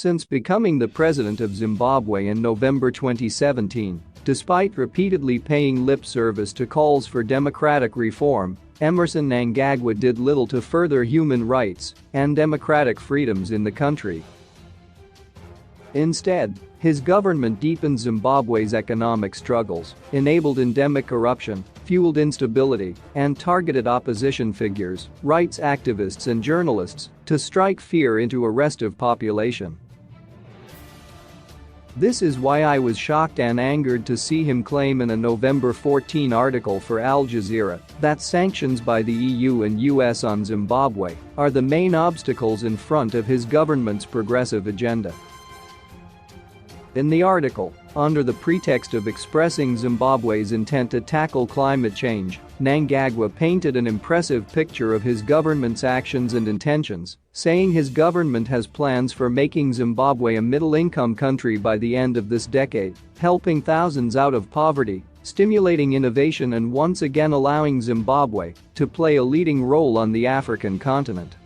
Since becoming the president of Zimbabwe in November 2017, despite repeatedly paying lip service to calls for democratic reform, Emmerson Mnangagwa did little to further human rights and democratic freedoms in the country. Instead, his government deepened Zimbabwe's economic struggles, enabled endemic corruption, fueled instability, and targeted opposition figures, rights activists and journalists to strike fear into a restive population. This is why I was shocked and angered to see him claim in a November 14 article for Al Jazeera that sanctions by the EU and US on Zimbabwe are the main obstacles in front of his government's progressive agenda. In the article, under the pretext of expressing Zimbabwe's intent to tackle climate change, Mnangagwa painted an impressive picture of his government's actions and intentions, saying his government has plans for making Zimbabwe a middle-income country by the end of this decade, helping thousands out of poverty, stimulating innovation and once again allowing Zimbabwe to play a leading role on the African continent.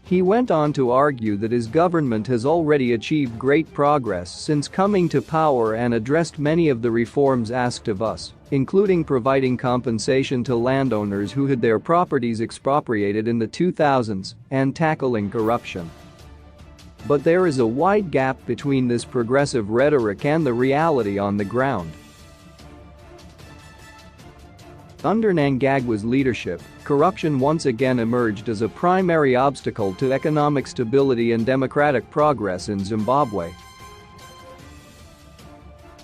He went on to argue that his government has already achieved great progress since coming to power and addressed many of the reforms asked of us, including providing compensation to landowners who had their properties expropriated in the 2000s and tackling corruption. But there is a wide gap between this progressive rhetoric and the reality on the ground. Under Mnangagwa's leadership, corruption once again emerged as a primary obstacle to economic stability and democratic progress in Zimbabwe.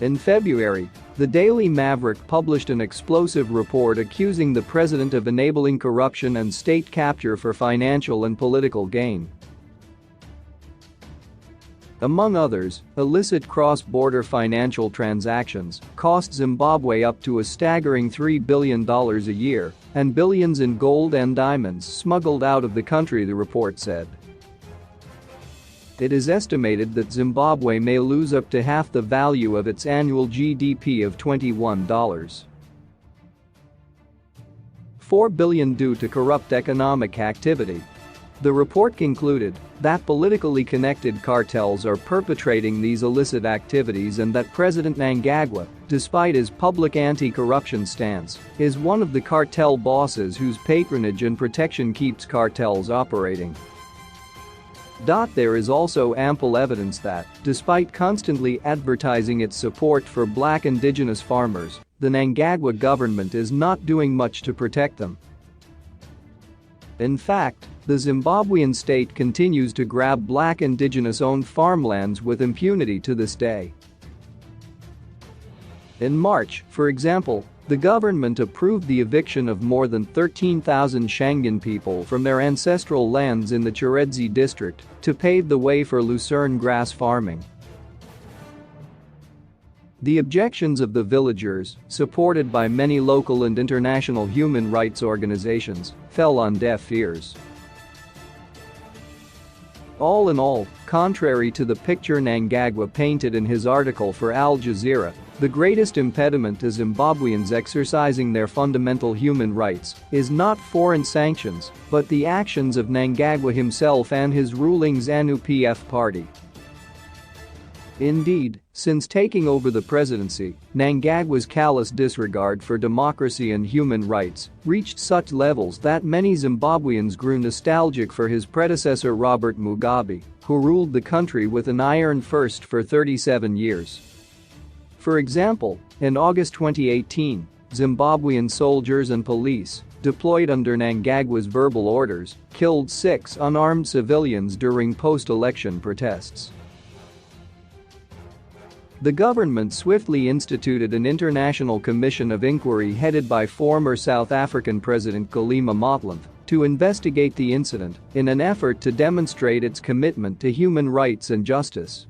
In February, the Daily Maverick published an explosive report accusing the president of enabling corruption and state capture for financial and political gain. Among others, illicit cross-border financial transactions cost Zimbabwe up to a staggering $3 billion a year, and billions in gold and diamonds smuggled out of the country, the report said. It is estimated that Zimbabwe may lose up to half the value of its annual GDP of $21.4 billion due to corrupt economic activity. The report concluded that politically connected cartels are perpetrating these illicit activities and that President Mnangagwa, despite his public anti-corruption stance, is one of the cartel bosses whose patronage and protection keeps cartels operating. There is also ample evidence that, despite constantly advertising its support for black indigenous farmers, the Mnangagwa government is not doing much to protect them. In fact, the Zimbabwean state continues to grab black indigenous-owned farmlands with impunity to this day. In March, for example, the government approved the eviction of more than 13,000 Shangaan people from their ancestral lands in the Chiredzi district to pave the way for lucerne grass farming. The objections of the villagers, supported by many local and international human rights organizations, fell on deaf ears. All in all, contrary to the picture Mnangagwa painted in his article for Al Jazeera, the greatest impediment to Zimbabweans exercising their fundamental human rights is not foreign sanctions, but the actions of Mnangagwa himself and his ruling ZANU-PF party. Indeed, since taking over the presidency, Mnangagwa's callous disregard for democracy and human rights reached such levels that many Zimbabweans grew nostalgic for his predecessor Robert Mugabe, who ruled the country with an iron fist for 37 years. For example, in August 2018, Zimbabwean soldiers and police, deployed under Mnangagwa's verbal orders, killed 6 unarmed civilians during post-election protests. The government swiftly instituted an international commission of inquiry headed by former South African President Kgalema Motlanthe to investigate the incident in an effort to demonstrate its commitment to human rights and justice.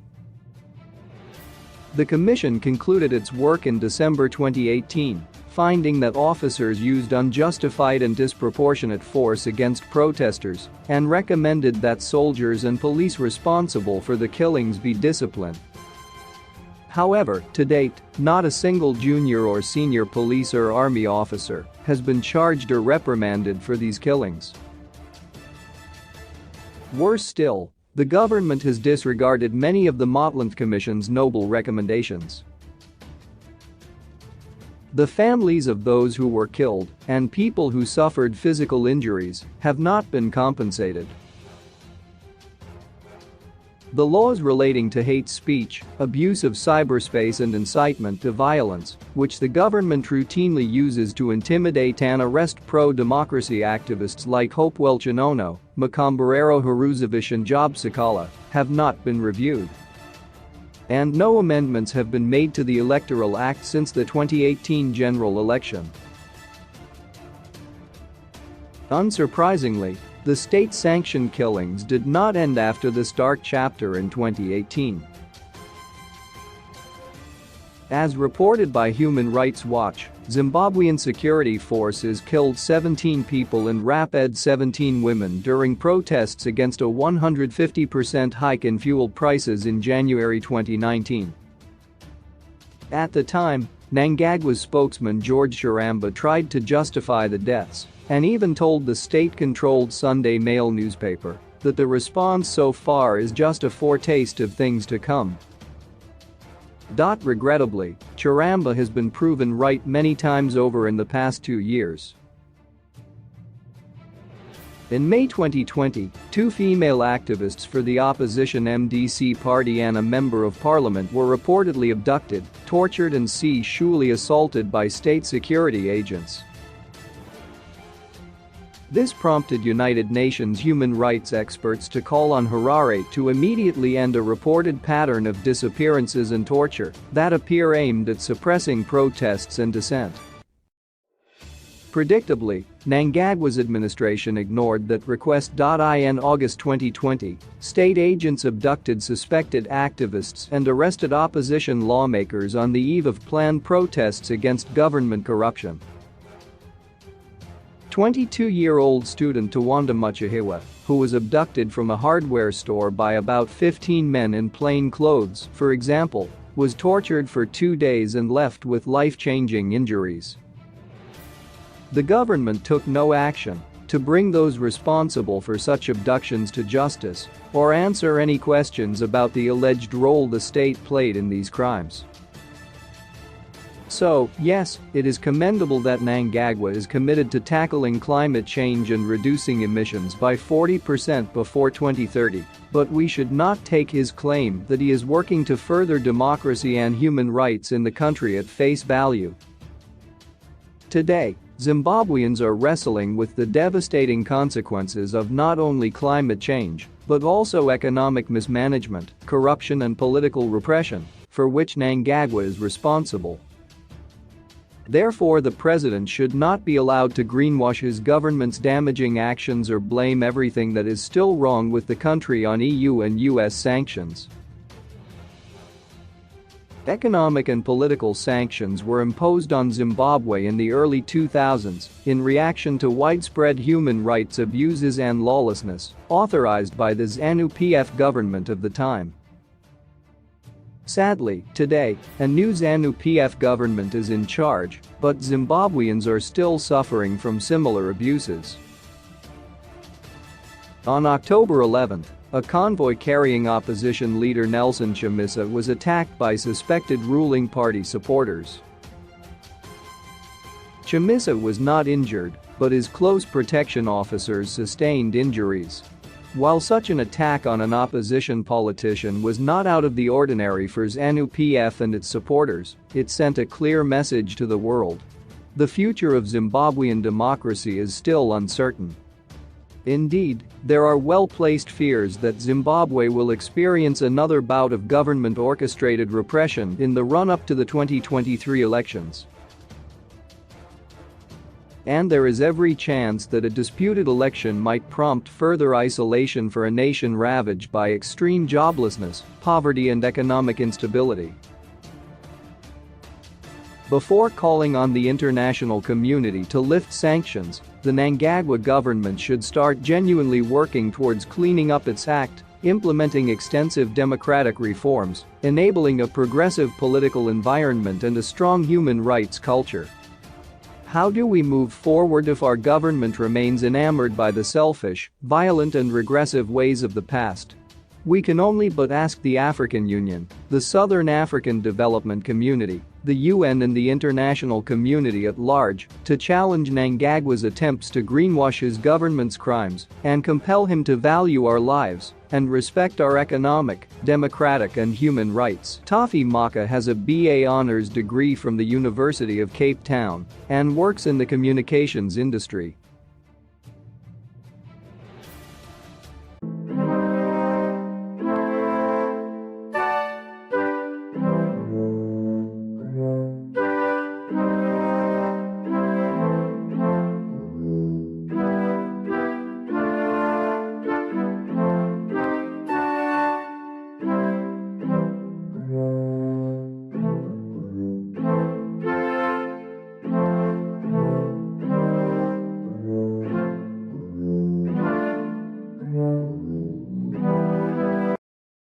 The commission concluded its work in December 2018, finding that officers used unjustified and disproportionate force against protesters and recommended that soldiers and police responsible for the killings be disciplined. However, to date, not a single junior or senior police or army officer has been charged or reprimanded for these killings. Worse still, The government has disregarded many of the Maitland Commission's noble recommendations. The families of those who were killed and people who suffered physical injuries have not been compensated. The laws relating to hate speech, abuse of cyberspace and incitement to violence, which the government routinely uses to intimidate and arrest pro-democracy activists like Hopewell Chinono, Makambarero Haruzovic and Job Sakala, have not been reviewed. And no amendments have been made to the Electoral Act since the 2018 general election. Unsurprisingly, the state-sanctioned killings did not end after this dark chapter in 2018. As reported by Human Rights Watch, Zimbabwean security forces killed 17 people and raped 17 women during protests against a 150% hike in fuel prices in January 2019. At the time, Mnangagwa's spokesman George Charamba tried to justify the deaths and even told the state-controlled Sunday Mail newspaper that the response so far is just a foretaste of things to come. Regrettably, Charamba has been proven right many times over in the past 2 years. In May 2020, 2 female activists for the opposition MDC party and a member of parliament were reportedly abducted, tortured and sexually assaulted by state security agents. This prompted United Nations human rights experts to call on Harare to immediately end a reported pattern of disappearances and torture that appear aimed at suppressing protests and dissent. Predictably, Mnangagwa's administration ignored that request. In August 2020, state agents abducted suspected activists and arrested opposition lawmakers on the eve of planned protests against government corruption. 22-year-old student Tawanda Muchahiwa, who was abducted from a hardware store by about 15 men in plain clothes, for example, was tortured for 2 days and left with life-changing injuries. The government took no action to bring those responsible for such abductions to justice or answer any questions about the alleged role the state played in these crimes. So, yes, it is commendable that Mnangagwa is committed to tackling climate change and reducing emissions by 40% before 2030, but we should not take his claim that he is working to further democracy and human rights in the country at face value. Today, Zimbabweans are wrestling with the devastating consequences of not only climate change, but also economic mismanagement, corruption and political repression, for which Mnangagwa is responsible. Therefore, the president should not be allowed to greenwash his government's damaging actions or blame everything that is still wrong with the country on EU and US sanctions. Economic and political sanctions were imposed on Zimbabwe in the early 2000s in reaction to widespread human rights abuses and lawlessness authorized by the ZANU-PF government of the time. Sadly, today, a new ZANU-PF government is in charge, but Zimbabweans are still suffering from similar abuses. On October 11, a convoy carrying opposition leader Nelson Chamisa was attacked by suspected ruling party supporters. Chamisa was not injured, but his close protection officers sustained injuries. While such an attack on an opposition politician was not out of the ordinary for ZANU-PF and its supporters, it sent a clear message to the world. The future of Zimbabwean democracy is still uncertain. Indeed, there are well-placed fears that Zimbabwe will experience another bout of government-orchestrated repression in the run-up to the 2023 elections. And there is every chance that a disputed election might prompt further isolation for a nation ravaged by extreme joblessness, poverty and economic instability. Before calling on the international community to lift sanctions, the Mnangagwa government should start genuinely working towards cleaning up its act, implementing extensive democratic reforms, enabling a progressive political environment and a strong human rights culture. How do we move forward if our government remains enamored by the selfish, violent and regressive ways of the past? We can only but ask the African Union, the Southern African Development Community, the UN and the international community at large to challenge Mnangagwa's attempts to greenwash his government's crimes and compel him to value our lives and respect our economic, democratic and human rights. Tafi Maka has a BA Honours degree from the University of Cape Town and works in the communications industry.